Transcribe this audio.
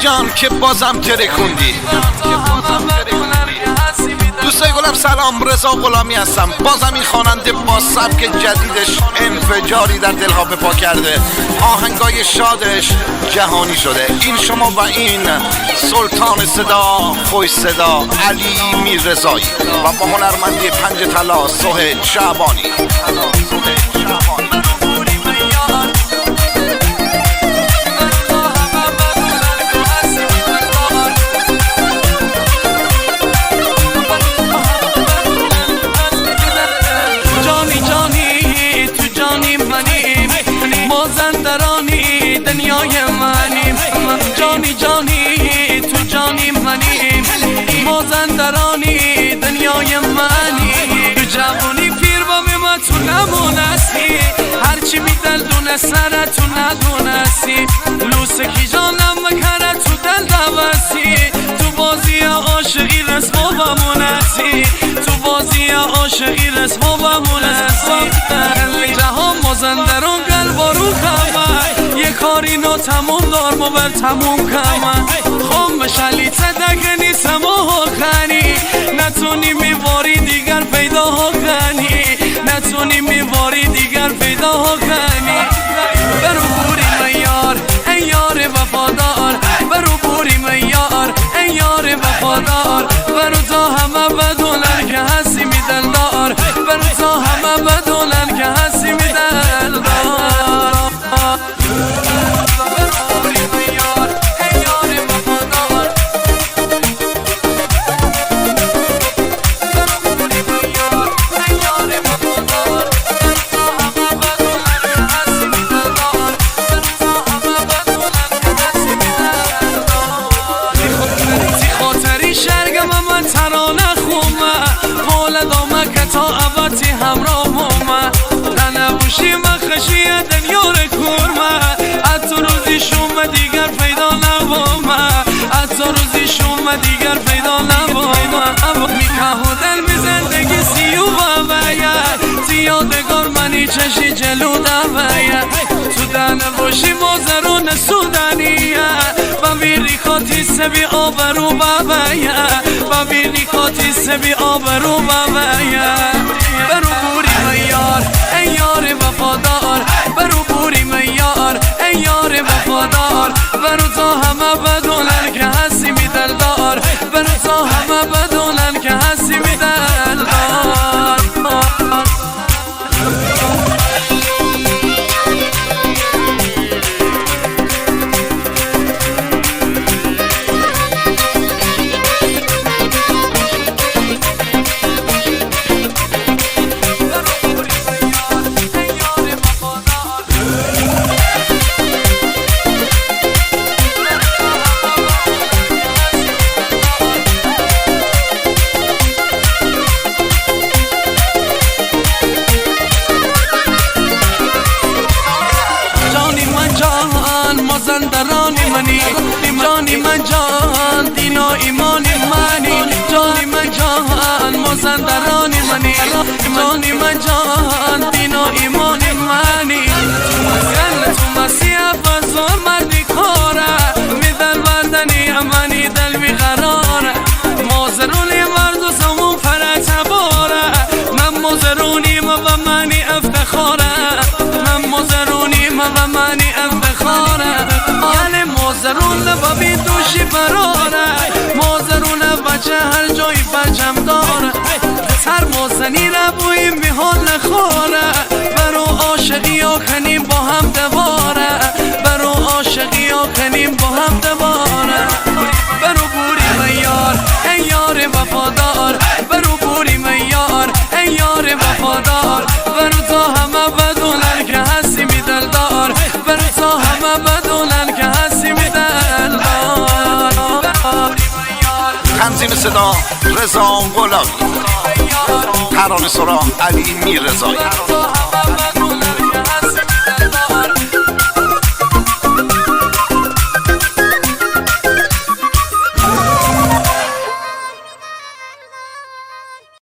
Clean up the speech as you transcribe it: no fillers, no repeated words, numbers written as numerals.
جان که بازم ترکوندی. دوستای گلم سلام، رضا غلامی هستم. بازم این خواننده با سبک جدیدش انفجاری در دلها به پا کرده، آهنگای شادش جهانی شده. این شما و این سلطان صدا، خوش صدا، علی میررضایی و با هنرمندی پنج طلا سهیل شعبانی. دنیای منیم جانی جانی تو جانی منیم مازندرانی دنیای منی تو جوانی پیر با ما تو نمونستی هرچی می دل دونه سر تو ندونستی لوسکی جانم مکره تو دل دوستی تو بازی عاشقی رسم و بمونستی تو بازی عاشقی رسم و بمونستی جهان مازندران قلب رو خمه یه کاری نو تموم دار ما بر تموم کمه خم شلیته دگه نیستم و خنی نتونی میواری دیگر پیدا کنی نتونی میواری دیگر پیدا کنی برو بوری میار ای یار وفادار برو بوری میار ای یار وفادار برو تا همه بدونن که هستی می دلدار برو تا همه بدونن که هستی می دلدار ترانه خومه قول دامه که تا عباتی همراه مومه ننبوشی مخشی دنیار کورمه حتی روزی شومه دیگر پیدا نبومه حتی روزی شومه دیگر پیدا نبومه میکه و دل می زندگی سیو بابایه زیادگار منی چشی جلو دوایه تو دنبوشی مازرون سودانیه ببینی خاطی سبی آبرو بابایه ببینی خاطی سبی آبرو بابایه برو بوری میار ای یار وفادار برو بوری میار ای یار وفادار برو تا همه بدونن که هستی می دلدار برو تا همه بدونن که هستی می دلدار مازندرانی منی جانی من جان دین و ایمانی منی جانی من جان مازندرانی منی جانی من جان دین و ایمانی منی تو مسیح بزار مردی کاره میدل بردنی امانی دل بیقراره مازرونی مرد و زمون فرت باره من مازرونی ما و منی افتخاره من مازرونی ما و منی افتخاره یعنی مازرون لبابی دوشی براره مازرون بچه هر جایی بچم داره هر مازنی ربوی میحال نخوره برو عاشقی ها کنیم با هم دواره برو عاشقی ها کنیم با هم دواره برو بوری میار ای یار وفادار برو بوری میار ای یار وفادار برو تا همه بدونن که هستی می دلدار برو تا همه بدونن که هستی می دلدار تنظیم صدا رضا غلامی، ترانه سرا علی میررضایی.